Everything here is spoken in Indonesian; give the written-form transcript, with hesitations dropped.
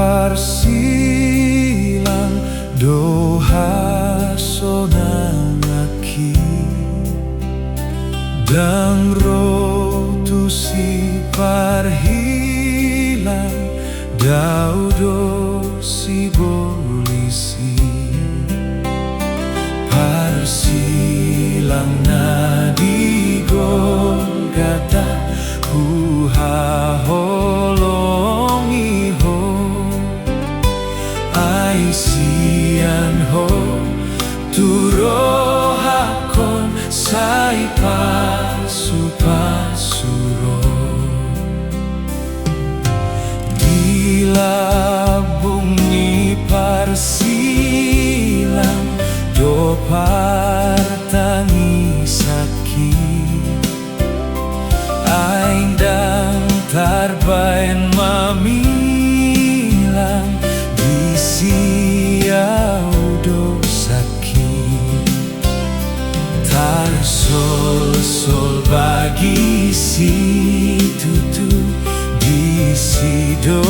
parsilang doha sonangaki dang roh tu si parhilang daudo si bolisi parsilang nadi Golgata huha holongi ho ai sian ho turo hakon sai pasuro dilabungi parsilang do partangi sakit aindang tarbain mamilang di siau sakit tar sol bagi si tutu di si do